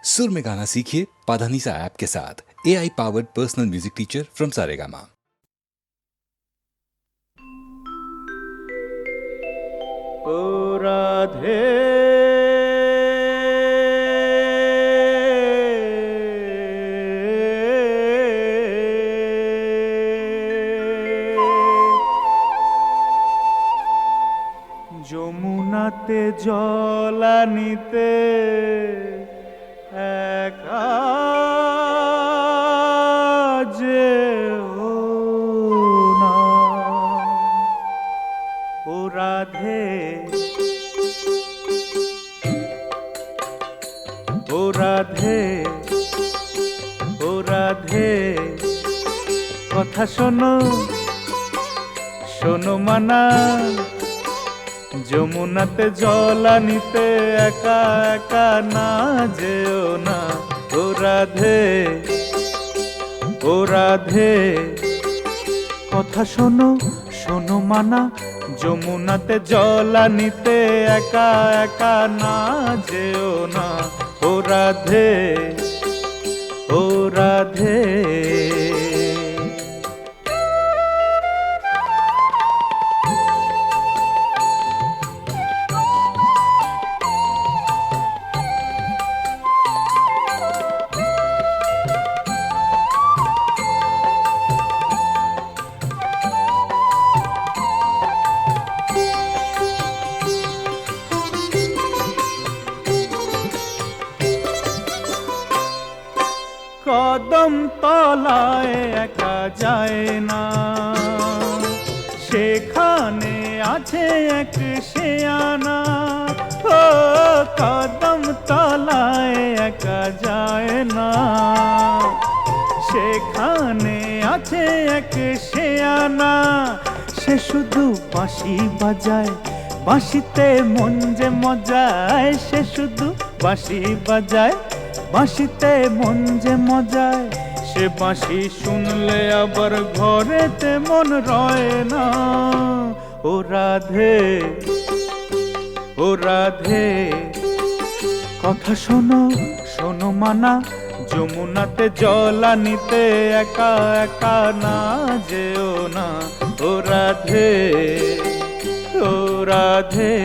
सुर में गाना सीखिए पाधानीसा ऐप के साथ। AI powered personal music teacher from Saregama. ओ राधे যমুনাতে জলানিতে একা যেও না। ও রাধে ও রাধে ও রাধে কথা শোনো শোনো মানা, যমুনাতে জলানিতে একা একা না যেও না। ও রাধে ও রাধে কথা শোনো শোনো মানা, যমুনাতে জলানিতে একা একা না যেও না। ও রাধে ও রাধে কদম তলায় একা যায় না, সেখানে আছে এক শেয়ানা। ও কদম তলায় একা যায় না, সেখানে আছে এক শেয়ানা। সে শুধু বাঁশি বাজায়, বাঁশিতে মন যে মজায়। সে শুধু বাঁশি বাজায়, বাঁশিতে মন যে মজায়। সে বাঁশি শুনলে আবার ঘরেতে মন রয় না। ও রাধে ও রাধে কথা শোনো শোনো মানা, যমুনাতে জলানিতে একা একা না যেও না। ও রাধে ও রাধে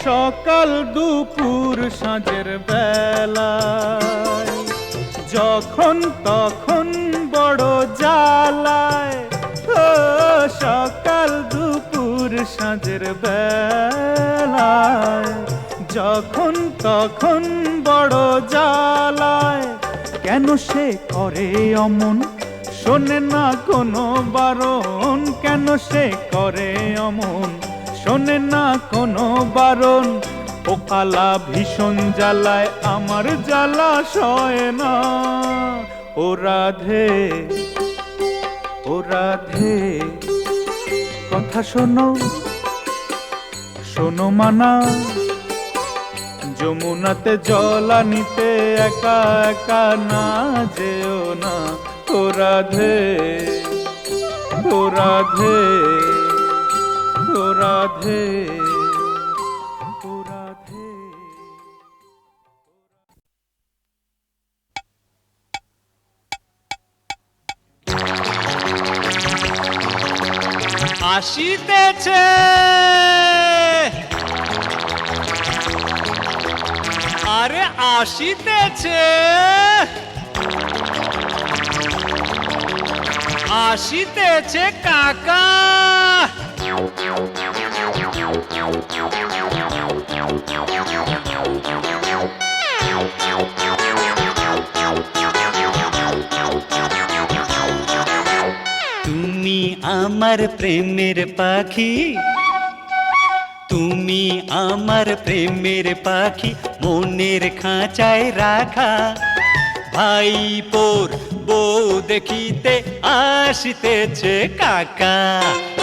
সকাল দুপুর সাঁঝের বেলায়, যখন তখন বড় জ্বালায়। ও সকাল দুপুর সাঁঝের বেলায়, যখন তখন বড় জ্বালায়। কেন সে করে অমন, শোনে না কোনো বারণ। কেন সে করে অমন, শোনে না কোনো বারণ। ও কালা ভীষণ জ্বালায়, আমার জ্বালা সয় না। ও রাধে ও রাধে কথা শোনো শোনো মানা, যমুনাতে জলানিতে একা একা না যেও না। ও রাধে ও রাধে ও রাধে ও রাধে। আসিতেছে আরে আসিতেছে আসিতেছে কাকা। তুমি আমার প্রেমের পাখি, তুমি আমার প্রেমের পাখি, মনের খাঁচায় রাখা। ভাইপোর বউ দেখিতে আসিতেছে কাকা।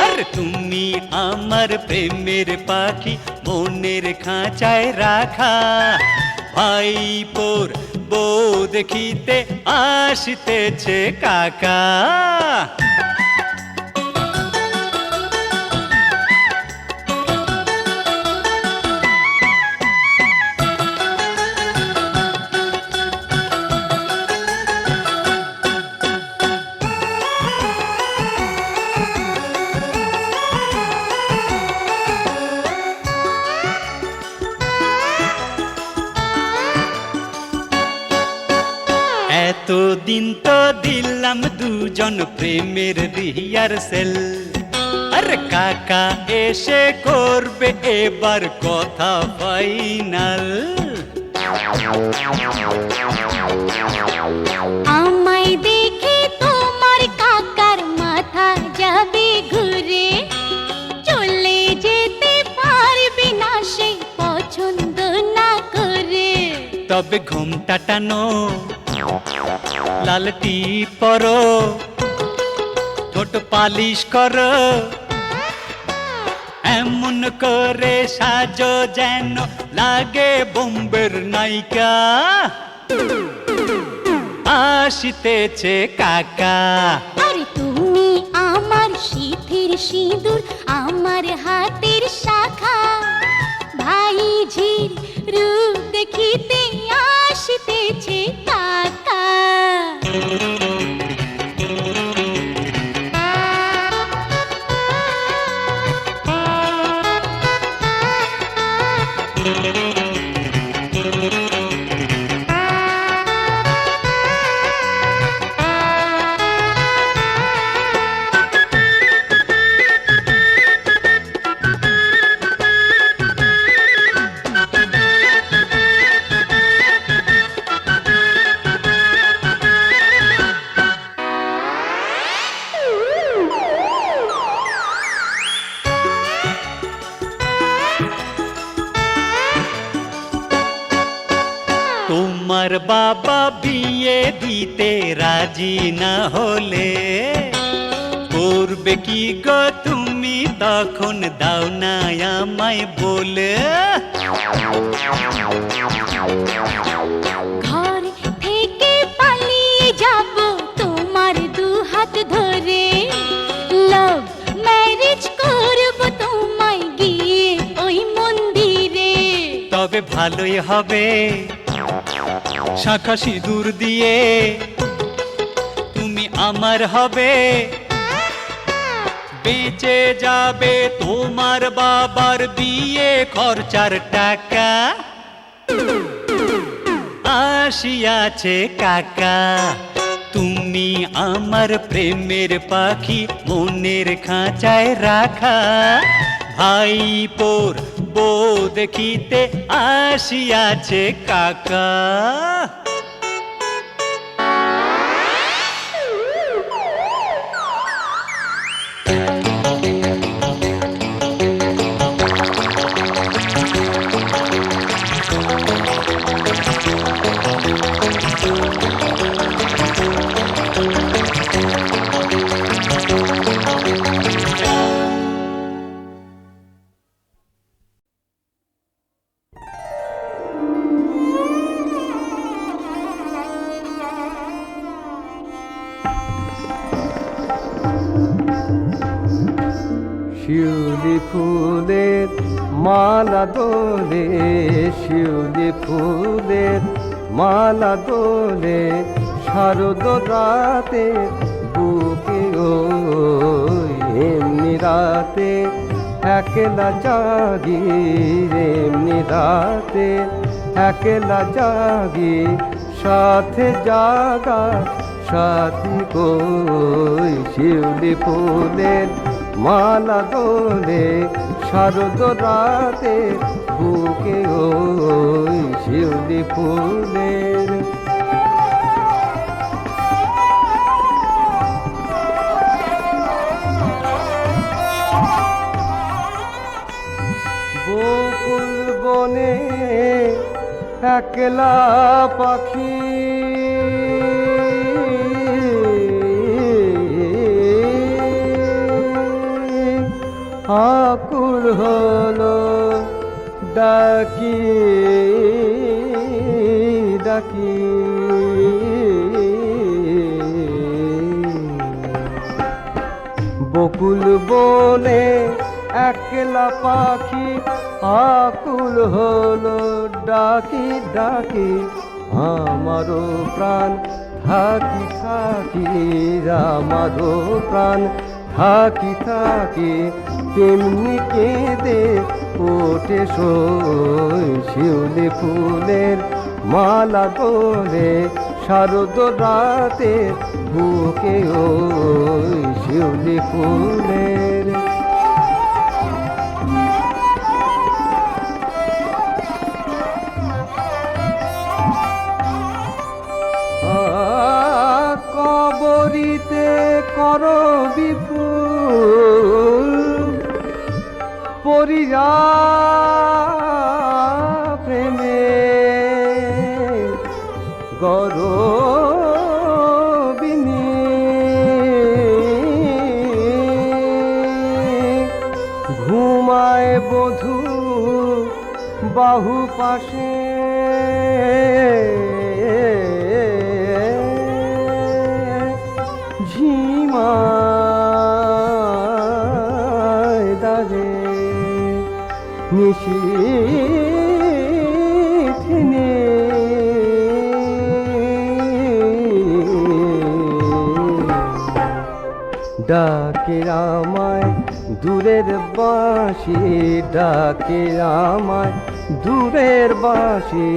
আরে তুমি আমার প্রেমের পাখি মনের খাঁচায় রাখা, ভাইপোর বউ দেখিতে আসিতেছে কাকা। এতদিন তো দিলাম দুজন প্রেমের রিহার্সেল, আরে কাকা এসে করবে এবার কথা ফাইনাল। আমায় দেখে তোমার কাকার মাথা যাবে ঘুরে, চলে যেতে পারবে না সে পছন্দ না করে। তবে ঘুমটা টানো, লাল টিপ পরো, ঠোঁট পালিশ করো, এমন করে সাজো যেন লাগে বোম্বের নায়িকা। আসিতেছে কাকা। আরে তুমি আমার শীতের সিঁদুর, আমার হাতের শাখা, ভাই ঝির রূপ দেখিতে আসিতেছে কাকা। তোমার বাবা বিয়ে দিতে রাজি না হলে করবে কি গো তুমি তখন, দাও না আমায় বলে। ঘর থেকে পালিয়ে যাব তোমার দু হাত ধরে, লাভ ম্যারেজ করব তোমায় গিয়ে ওই মন্দিরে। তবে ভালোই হবে শাঁখা সিঁদুর দিয়ে তুমি আমার হবে, বেঁচে যাবে তোমার বাবার বিয়ে খরচার টাকা। আসিয়াছে কাকা, তুমি আমার প্রেমের পাখি মনের খাঁচায় রাখা, ভাইপোর বউ দেখিতে আসিয়াছে কাকা। শিউলি ফুলের মালা দোলে, শিউলি ফুলের মালা দোলে, শারদ রাতে বুকে ও এমনি রাতে একলা জাগি, এমনি রাতে একলা জাগি, সাথে জাগা সাথী কই। শিউলি ফুলের মালা দোলে, শারদ রাতে বুকে ওই শিউলি ফুলের। বকুল বনে একলা পাখি আকুল হলো ডাকি ডাকি বকুল বনে একলা পাখি আকুল হলো ডাকি ডাকি আমারও প্রাণ থাকি থাকি আমারও প্রাণ থাকি থাকি তেমনি কেঁদে ওঠে সই শিউলি ফুলের মালা দোলে শারদ রাতে বুকে ওই শিউলি ফুলের কবরিতে কর বিপুল পরিরা প্রেমে গরবিনী ঘুমায় বধূ বাহু পাশে ঝিমায় দারে নিশিথিনে ডাকে আমায় দূরের বাঁশি ডাকে আমায় দূরের বাঁশি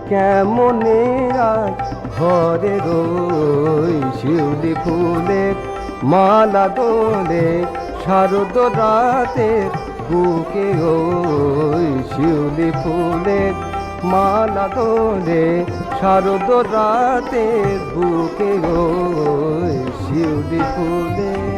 কেমনে রাত ঘরে রই শিউলি ফুলের মালা দোলে শারদ রাতে বুকে ওই শিউলি ফুলের মালা দোলে শারদ রাতে বুকে ওই শিউলি ফুলের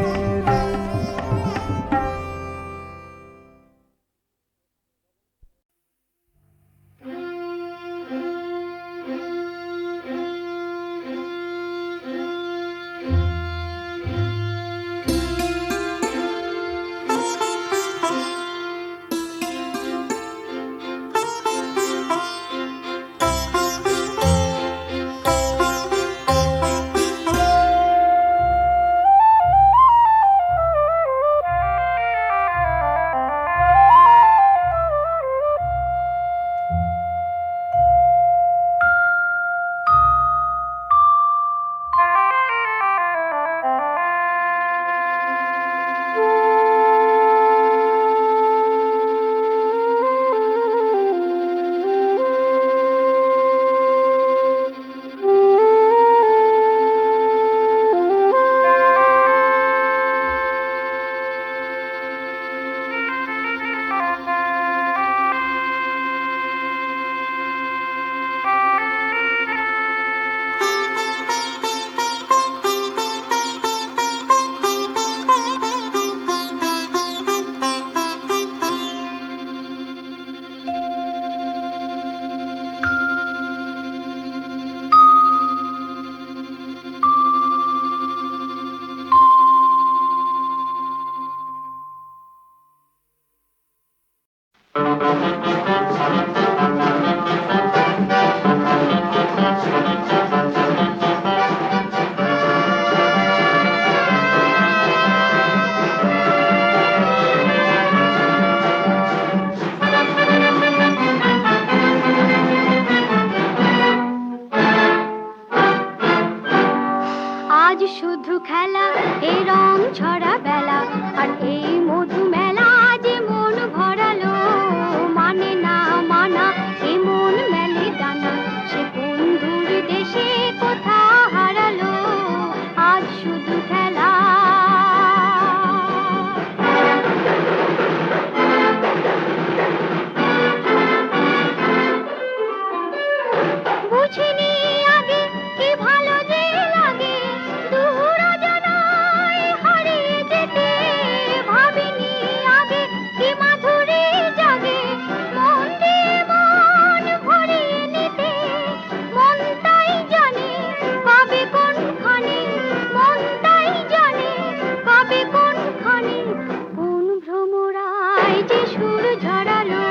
বুঝিনি আগে কি ভালো যে লাগে দূর সুর ঝরালো,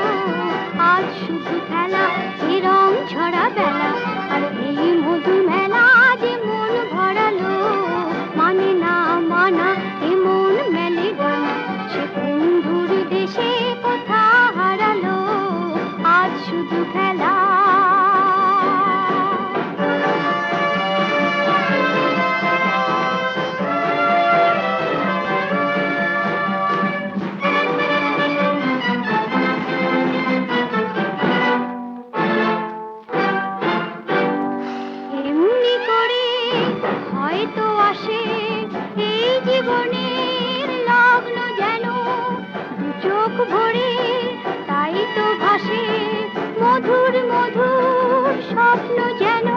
আজ শুধু খেলা এ রং ঝরা বেলা, আর এই মধু মেলা যে মন ভরালো, মানে না মানা এ মন মেলে ডানা, সে কোন দূর দেশে কোথা হারালো, আজ শুধু খেলা। এমনি করে হয়তো আসে এই জীবনের লগ্ন, যেন দু চোখ ভরে তাই তো ভাসে মধুর মধুর স্বপ্ন যেন।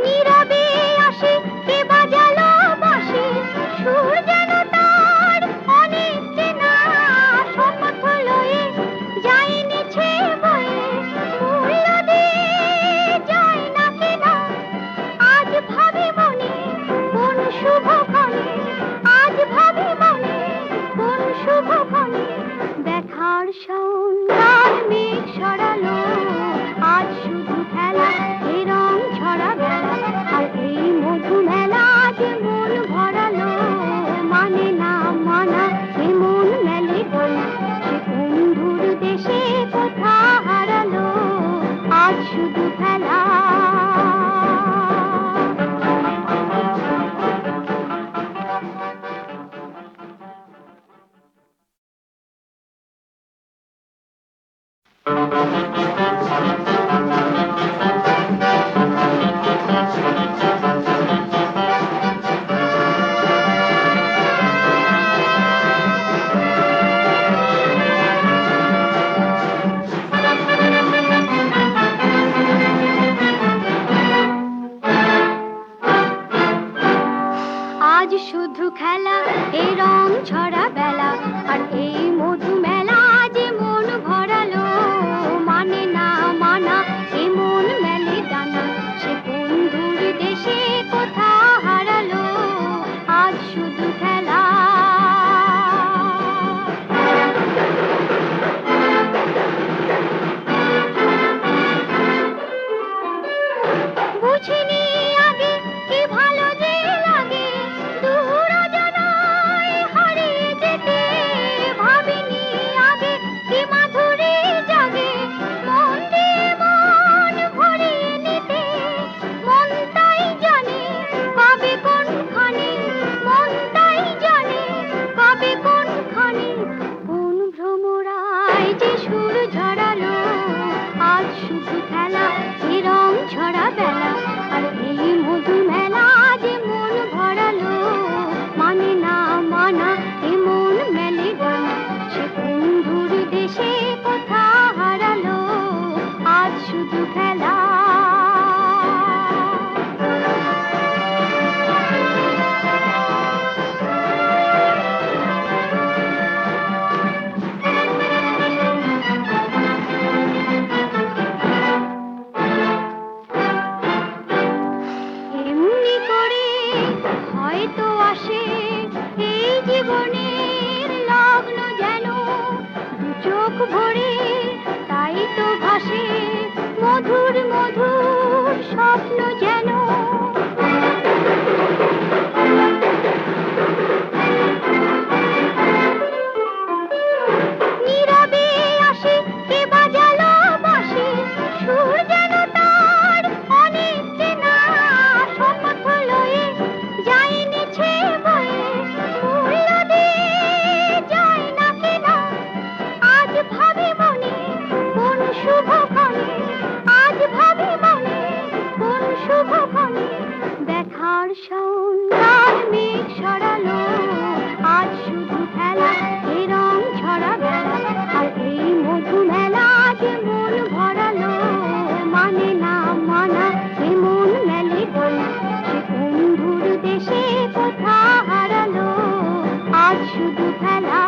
নীরবে আসে কে বাজালো বাঁশি, সুর যেন তার অনেক চেনা, শপথ লয়ে যাইনিছে বয়ে, মূল্য দিয়ে যায় না কেনা। আজ ভাবি মনে কোন শুভক্ষণে, আজ ভাবি মনে কোন শুভক্ষণে, দেখার সৌন্দর মেঘ সরালো, আজ শুধু খেলা এ রং ঝরা বেলা, আর এই মধু মেলা যে মন ভরালো, মানে না মানা এ মন মেলে ডানা, সে কোন দূর দেশে কোথা হারালো, আজ শুধু খেলা। আজ শুধু খেলা এই রং ছড়া বেলা, আর এই মধু মেলা যে মন ভরালো, মানে না মানা এ মন মেলে ডানা, সে কোন দূর দেশে কোথা হারালো, আজ শুধু খেলা। বুঝিনি আগে কি ভালো যে লাগে দূর অজানায় হারিয়ে যেতে, ভাবিনি আগে কি মাধুরী জাগে মন দিয়ে মন ভরিয়ে নিতে, মন তাই জানে পাবে কোনখানে, মন তাই জানে পাবে কোনখানে, কোন ভ্রমরায় যে সুর ঝরালো, আজ শুধু খেলা এ রং ঝরা বেলা, আর এই মধু মেলা যে মন ভরালো, মানে না মানা এ মন মেলে ডানা, সে কোন দূর দেশে কোথা হারালো, আজ শুধু খেলা। এমনি করে হয়তো আসে এই জীবনের লগ্ন, যেন দু চোখ ভরে তাই তো ভাসে মধুর মধুর স্বপ্ন যেন। নীরবে আসে কে বাজালো বাঁশি, সুর যেন তার অনেক চেনা, শপথ লয়ে যাইনিছে বয়ে, মূল্য দিয়ে যায় না কেনা। আজ ভাবি মনে কোন শুভক্ষণে, আজ ভাবি মনে কোন শুভক্ষণে, দেখার সৌন্দর মেঘ সরালো, আজ শুধু খেলা এ রং ঝরা বেলা, আর এই মধু মেলা যে মন ভরালো, মানে না মানা এ মন মেলে ডানা, সে কোন দূর দেশে কোথা হারালো, আজ শুধু খেলা।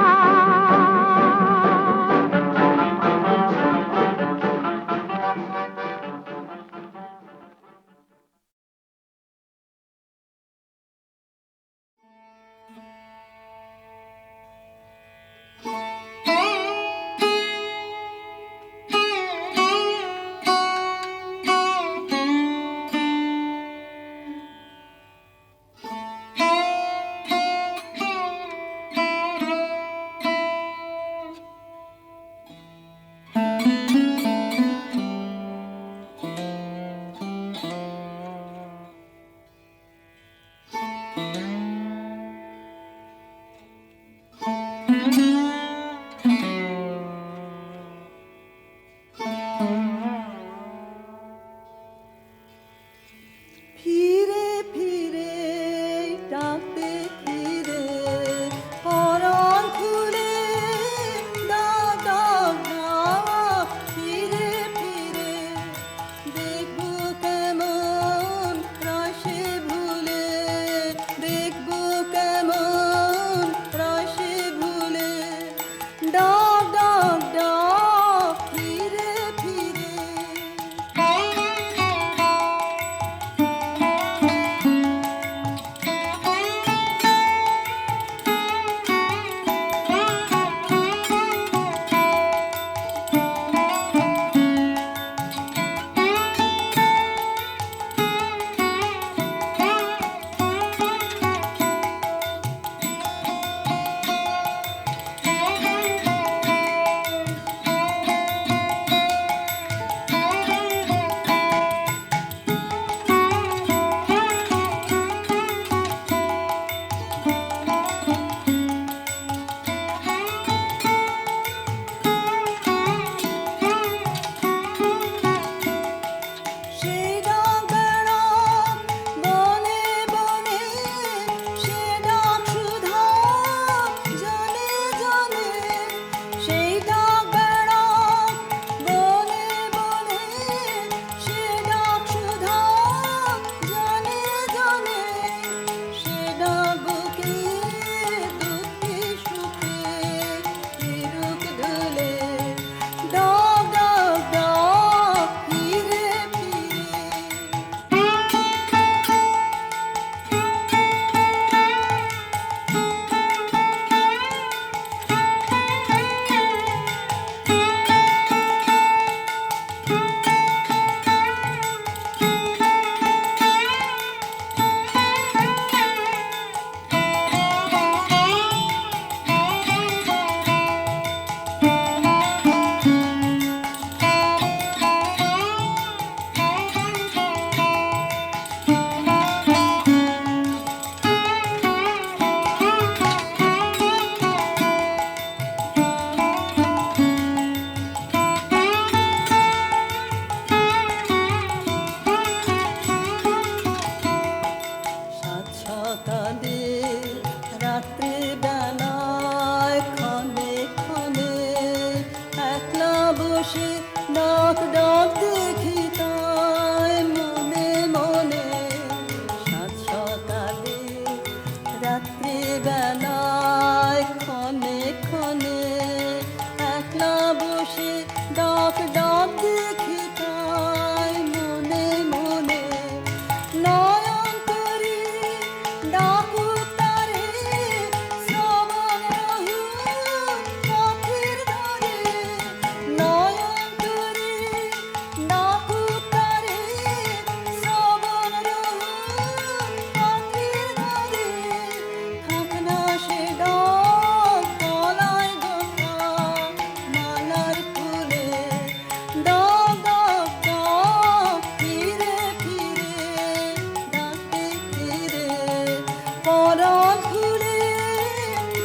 পরাণ ঘুরে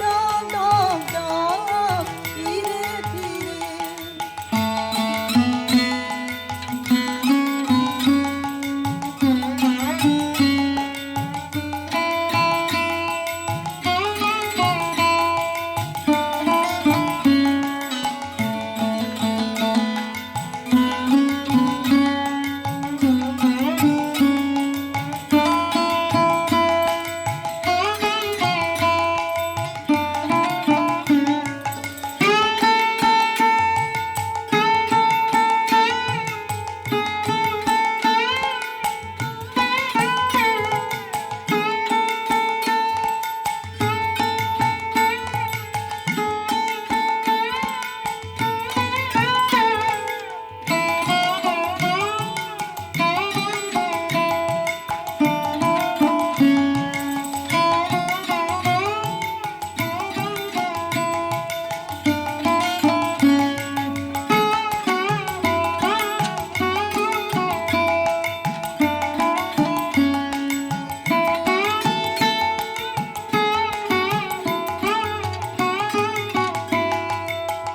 ডাক ডাক ডাক ফিরে ফিরে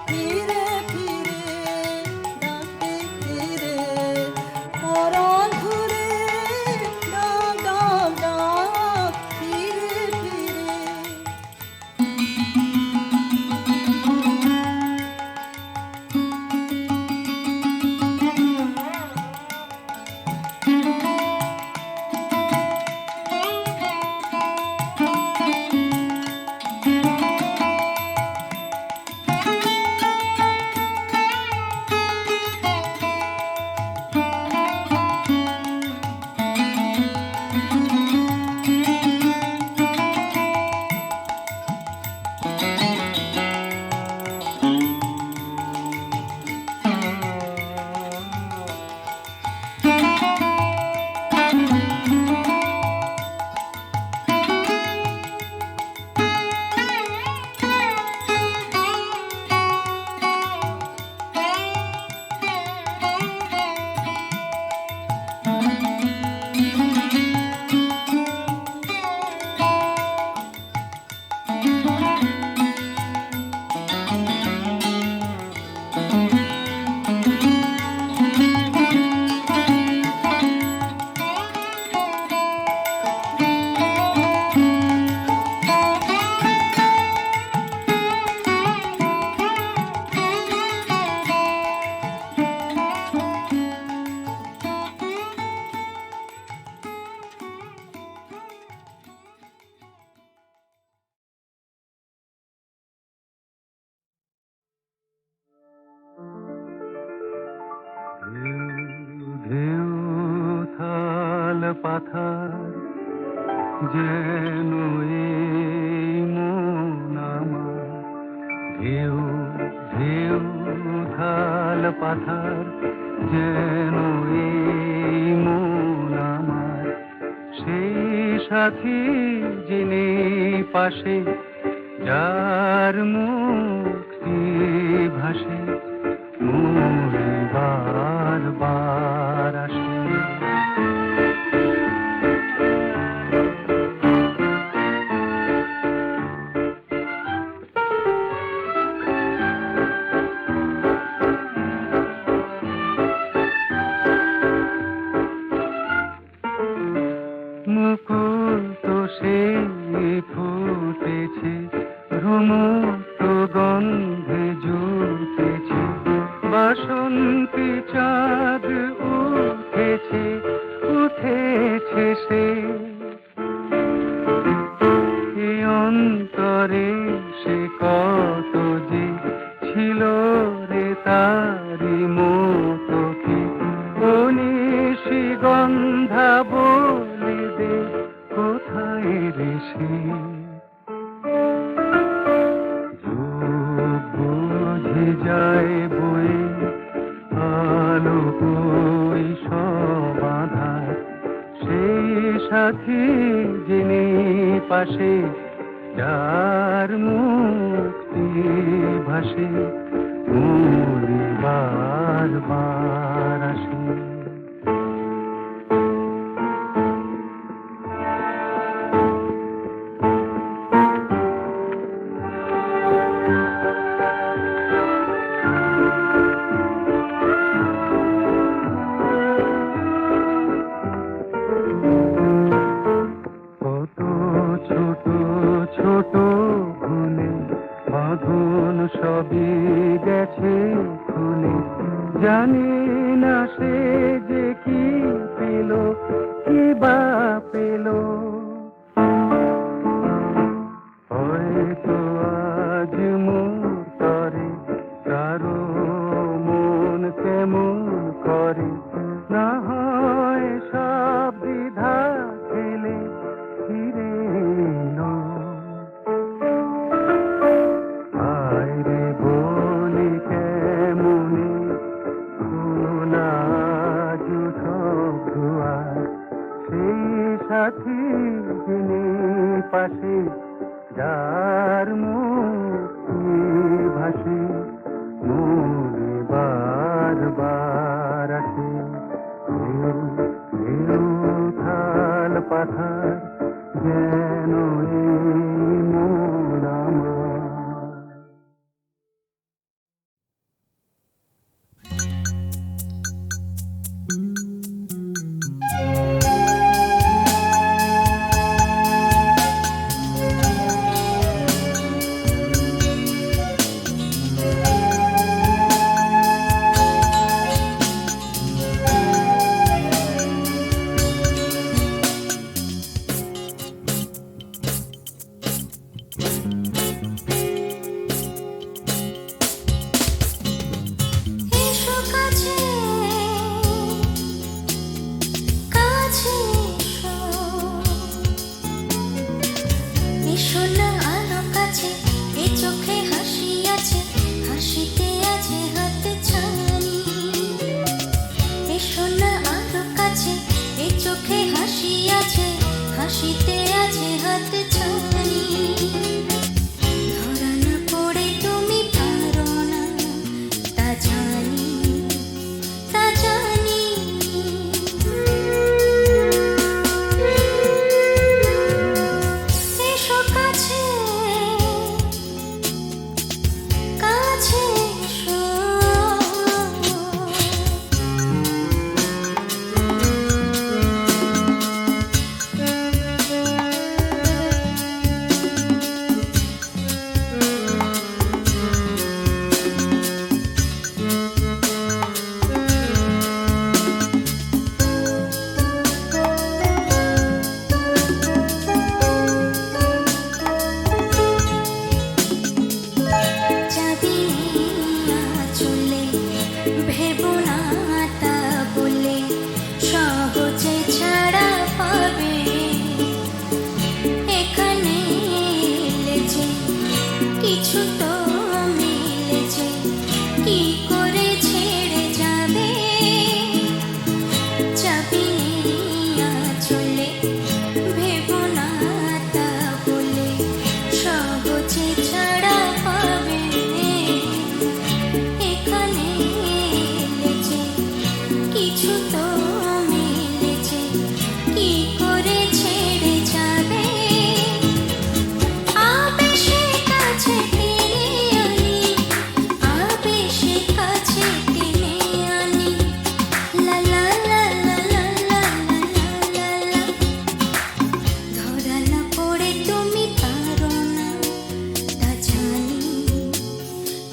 ফিরে ফিরে ডাকে ফিরে পরাণ ঘুরে ডাক ডাক ডাক ফিরে ফিরে ঢেউ থাল পাথার যেন এই মন আমার ঢেউ ঢেউ থাল পাথার যেন এই মন আমার সেই সাথী যিনি পাশে যার মুক্তি ভাসে মনে বার বার আসে মুকুল তো সেই ফুটেছে রুমুক্ত গন্ধে জুটেছে বাসন্তী চাঁদ উঠেছে উঠেছে সে এ অন্তরে সে কত যে ছিল রে তারি মতো কি ও নিশি গন্ধা বলে দে কোথায় রে সে যুগ বুঝে যায় বয়ে আলো কই সব আধার সেই সাথী যিনি পাশে যার মুক্তি ভাসে মনে বার বার আসে পেল, হয়তো আজ মোর তরে কারো মন কেমন করে, না হয় সব দ্বিধা ফেলে ফিরে এলো। আয় রে বলি কেমনে খোলা সব দুয়ার, সেই সাথী যিনি পাশে যার মুক্তি ভাসে মনে বারবার আসে। ঢেউ ঢেউ থাল পাথার যেন এই মন আমার। এসো কাছে, কাছে এসো, এসো না আরো কাছে, এ চোখে হাসি আছে, হাসিতে আছে হাত ছানি। এসো না আরো কাছে, এ চোখে হাসি আছে, হাসিতে আছে হাত ছানি। ধরা না পড়ে তুমি পারো না, তা জানি, তা জানি। এসো কাছে, কাছে এসো। যাবি না চলে, ভেবো না তা বলে, সহজে ছাড়া পাবে। এখানে এলে যে কিছু তো মিলেছে, কি করে ছেড়ে যাবে। যাবি না চলে, ভেবো না তা বলে, সহজে ছাড়া পাবে। এখানে এলে যে কিছু তো মিলেছে, কি করে ছেড়ে যাবে। আবেশে কাছে টেনে আনি, আবেশে কাছে টেনে আনি। লা লা লা লা লা লা লা লা। ধরা না পড়ে তুমি পারো না, তা জানি,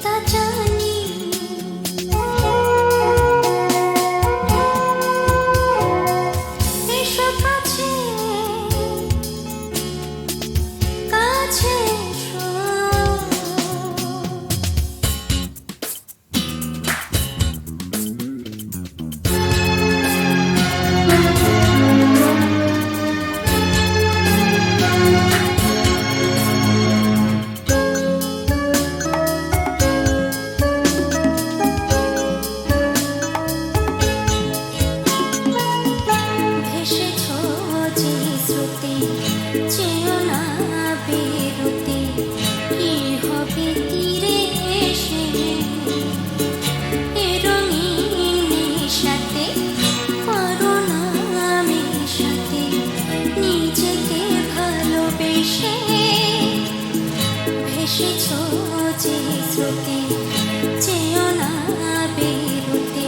তা জানি। এসো কাছে, কাছে এসো। ভেসেছো যে স্রোতে, চেয়েও না বেরোতে, কি হবে তীরে এসে। এ রঙিন নেশাতে পারো না মেশাতে, নিজেকে ভালোবেসে। ভেসেছো যে স্রোতে, চেয়েও না বেরোতে,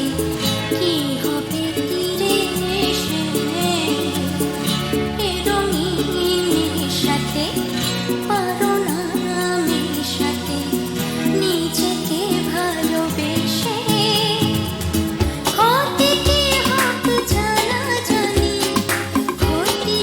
কি হবে তীরে এসে। এ রঙিন নেশাতে পারো না মেশাতে, নিজেকে ভালোবেসে। ক্ষতি কি হোক জানা জানি, ক্ষতি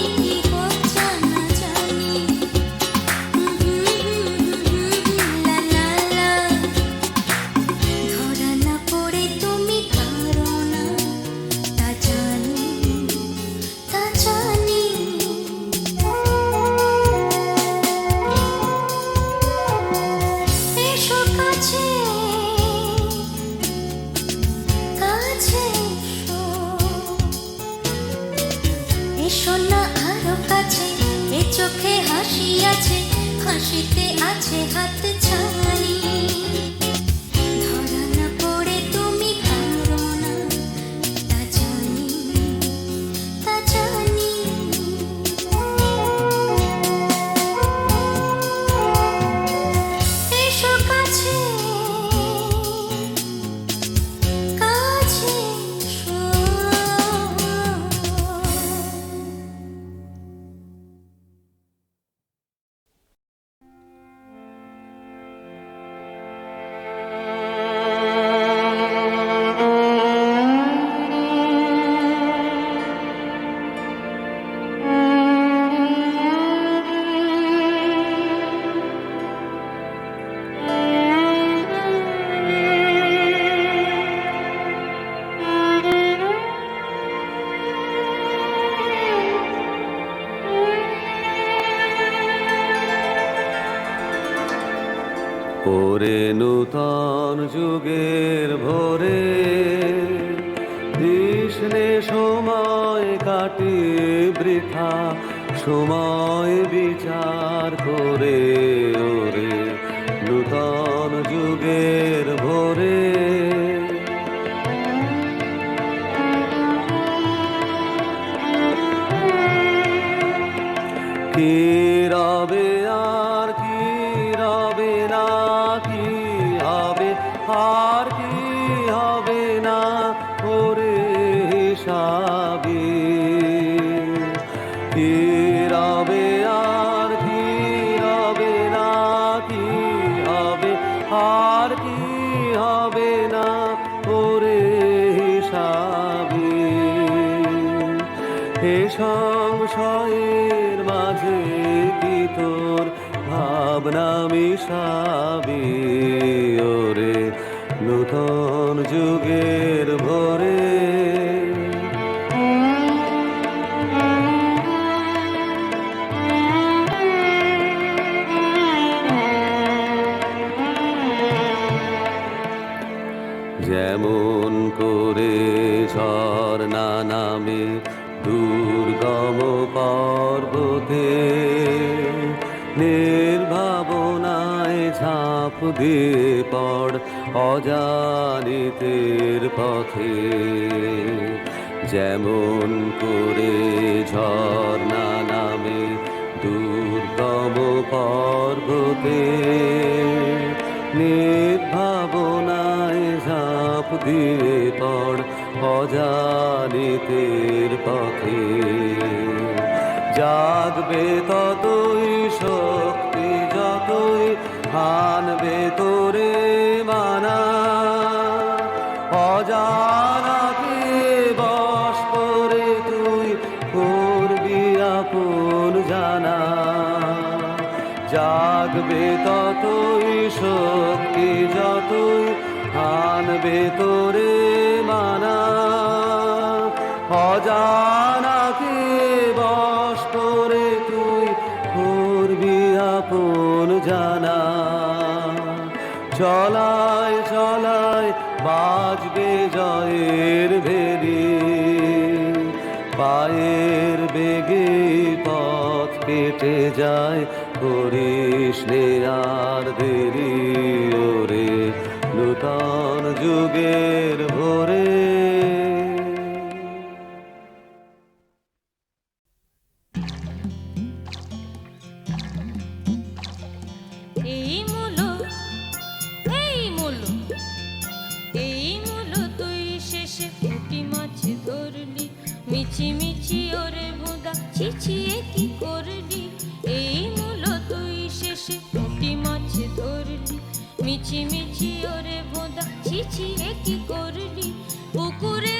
না আরো কাছে, এ চোখে হাসি আছে, হাসিতে আছে হাত ছানি। ধরা না পড়ে তুমি পারো না, তা জানি, তা জানি। এসো কাছে, কাছে এসো। ওরে নূতন যুগের ভোরে কৃষ্ণে সময় কাটিয়ে বৃথা, সময় বিচার করে ওরে নূতন যুগের ভোরে। কি রবে আর কি রবে না, কি হবে আর কি হবে না, ওরে হিসাবি। কি রবে আর কি রবে না, কি হবে আর কি হবে না, ওরে হিসাবি। এ সংশয়ের মাঝে কি তোর ভাবনা মিশাবি, ওরে নূতন যুগের ভোরে। যেমন করে ঝর্ণা নামে দুর্গম পর্বতে, নির্ভাবনায় ঝাঁপ দিয়ে পড় অজানিতের পথে। যেমন করে ঝর্ণা নামে দুর্গম পর্বতে, নির্ভাবনায় ঝাঁপ দিয়ে পড় অজানিতের পথে। জাগবে ততই শক্তি, যতই হানবে তোরে মানা, অজানাকে বশ করে তুই করবি আপন জানা। জাগবে ততই শক্তি, যতই হানবে তোরে মানা, অজানাকে বশ করে তুই করবি আপন জানা। চলায় চলায় বাজবে জয়ের ভেরি, পায়ের বেগে পথ কেটে যায়, করিস নে আর দেরি, ওরে নূতন যুগের ভোরে। এই মুলো, এই মুলো, এই মুলো তুই শেষে পুঁটি মাছ ধরলি, মিছি মিছি ওরে ভোঁদা ছিছিয়ে কি করলি। এই মুলো তুই শেষে পুঁটি মাছ ধরলি, মিছি মিছি ওরে ভোঁদা ছিছিয়ে কি করলি। পুকুরে